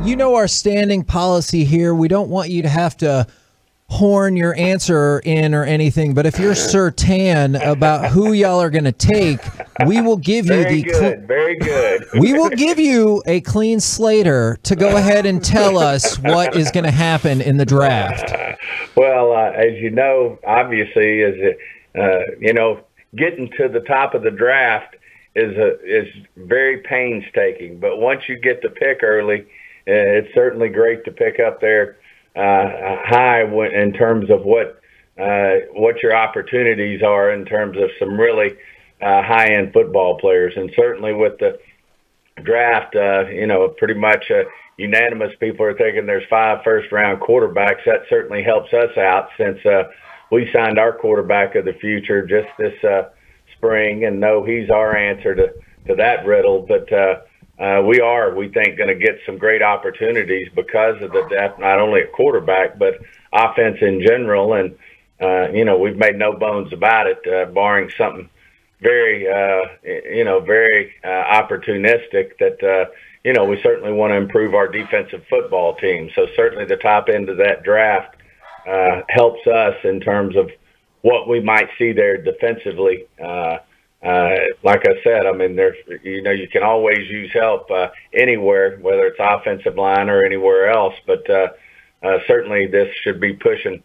You know our standing policy here. We don't want you to have to horn your answer in or anything, but if you're certain about who y'all are going to take, we will give you very good. We will give you a clean slater to go ahead and tell us what is going to happen in the draft. Well, as you know, obviously, getting to the top of the draft is very painstaking. But once you get the pick early, it's certainly great to pick up there high in terms of what your opportunities are in terms of some really high-end football players. And certainly with the draft, pretty much unanimous people are thinking there's 5 first-round quarterbacks. That certainly helps us out since we signed our quarterback of the future just this spring, and know he's our answer to that riddle. But we think, going to get some great opportunities because of the depth, not only at quarterback, but offense in general. And, we've made no bones about it, barring something very, very opportunistic that, we certainly want to improve our defensive football team. So certainly the top end of that draft helps us in terms of what we might see there defensively. Like I said, I mean, you can always use help anywhere, whether it's offensive line or anywhere else. But certainly this should be pushing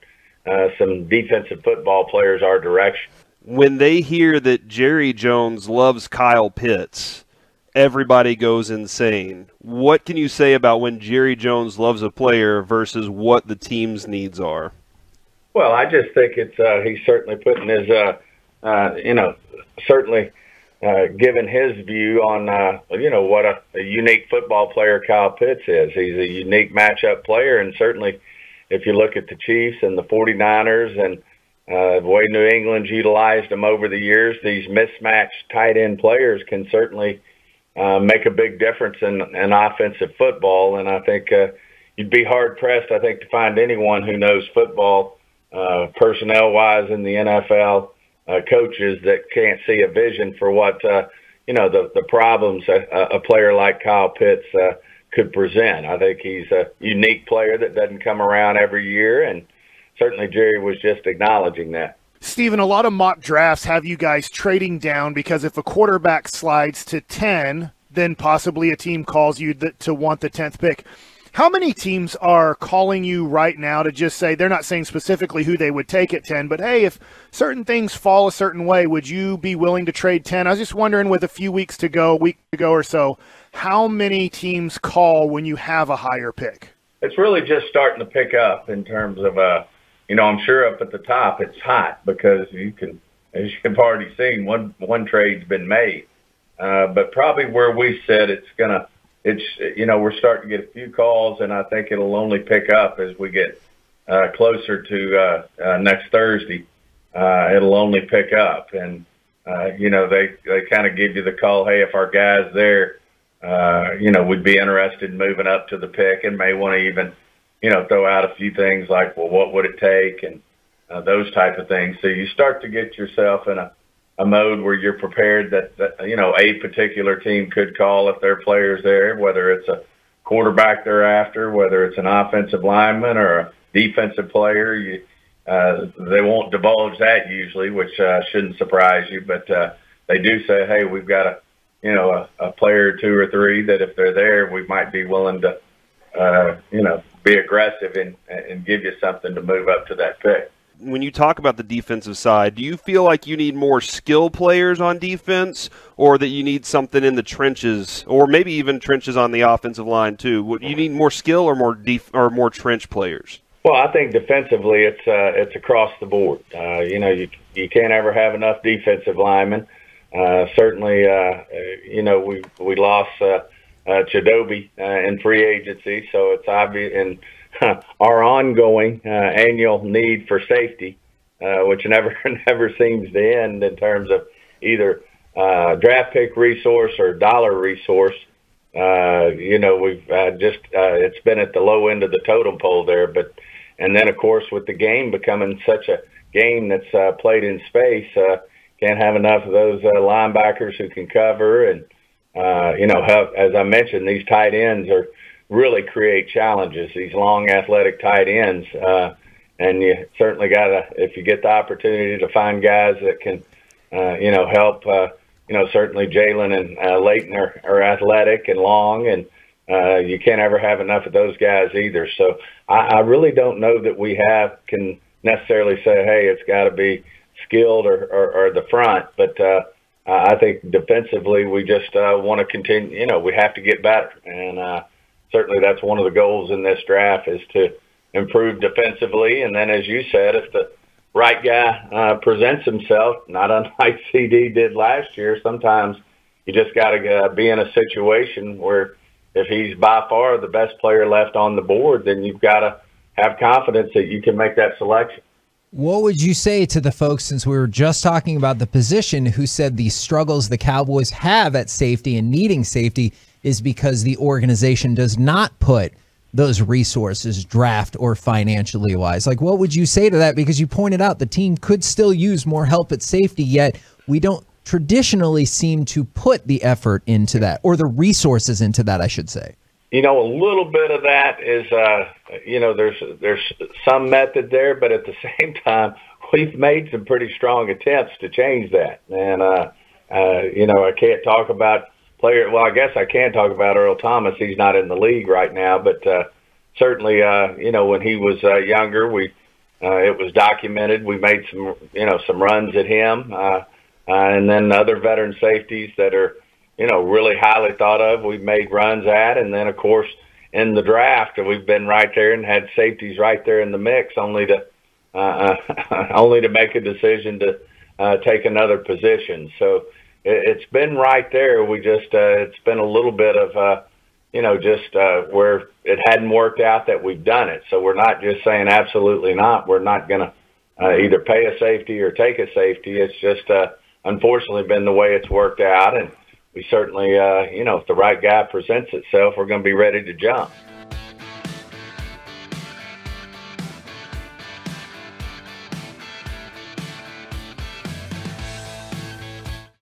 some defensive football players our direction. When they hear that Jerry Jones loves Kyle Pitts, everybody goes insane. What can you say about when Jerry Jones loves a player versus what the team's needs are? Well, I just think he's certainly putting his, given his view on, what a unique football player Kyle Pitts is. He's a unique matchup player, and certainly if you look at the Chiefs and the 49ers and the way New England's utilized them over the years, these mismatched tight end players can certainly make a big difference in offensive football. And I think you'd be hard-pressed, I think, to find anyone who knows football personnel-wise in the NFL, coaches that can't see a vision for what, the problems a player like Kyle Pitts could present. I think he's a unique player that doesn't come around every year, and certainly Jerry was just acknowledging that. Stephen, a lot of mock drafts have you guys trading down because if a quarterback slides to 10, then possibly a team calls you to want the 10th pick. How many teams are calling you right now to just say, they're not saying specifically who they would take at 10, but hey, if certain things fall a certain way, would you be willing to trade 10? I was just wondering, with a week to go or so, how many teams call when you have a higher pick? It's really just starting to pick up in terms of, I'm sure up at the top it's hot because as you've already seen, one trade's been made. But probably where we said we're starting to get a few calls, and I think it'll only pick up as we get closer to next Thursday. It'll only pick up, and they kind of give you the call. Hey, if our guy's there, we'd be interested in moving up to the pick, and may want to even throw out a few things like, well, what would it take, and those type of things. So you start to get yourself in a mode where you're prepared that a particular team could call if their player's there, whether it's a quarterback they're after, whether it's an offensive lineman or a defensive player. They won't divulge that usually, which shouldn't surprise you, but they do say, hey, we've got a player or 2 or 3 that if they're there, we might be willing to be aggressive and give you something to move up to that pick. When you talk about the defensive side, do you feel like you need more skill players on defense, or that you need something in the trenches, or maybe even trenches on the offensive line too? Would you need more skill or more trench players? Well, I think defensively it's across the board. You can't ever have enough defensive linemen. Certainly, we lost Chidobe in free agency, so it's obvious. And our ongoing annual need for safety, which never seems to end in terms of either draft pick resource or dollar resource. We've it's been at the low end of the totem pole there. And then, of course, with the game becoming such a game that's played in space, can't have enough of those linebackers who can cover. And, as I mentioned, these tight ends are really create challenges, these long athletic tight ends. And you certainly got to, if you get the opportunity to find guys that can, help, certainly Jalen and Leighton are athletic and long, and you can't ever have enough of those guys either. So I really don't know that we can necessarily say, hey, it's got to be skilled or the front. But I think defensively we just want to continue. We have to get better. And certainly that's one of the goals in this draft is to improve defensively. And then, as you said, if the right guy presents himself, not unlike CD did last year, sometimes you just got to be in a situation where if he's by far the best player left on the board, then you've got to have confidence that you can make that selection. What would you say to the folks, since we were just talking about the position, who said the struggles the Cowboys have at safety and needing safety is because the organization does not put those resources, draft or financially wise? Like, what would you say to that? Because you pointed out the team could still use more help at safety, yet we don't traditionally seem to put the effort into that, or the resources into that, I should say. A little bit of that is, there's some method there, but at the same time, we've made some pretty strong attempts to change that. And, I can't talk about well, I guess I can talk about Earl Thomas. He's not in the league right now, but certainly, when he was younger, it was documented. We made some runs at him, and then other veteran safeties that are, really highly thought of, we've made runs at. And then, of course, in the draft, we've been right there and had safeties right there in the mix, only to make a decision to take another position. So it's been right there. We just it's been a little bit of where it hadn't worked out that we've done it. So we're not just saying absolutely not. We're not going to either pay a safety or take a safety. It's just unfortunately been the way it's worked out. And we certainly, if the right guy presents itself, we're going to be ready to jump.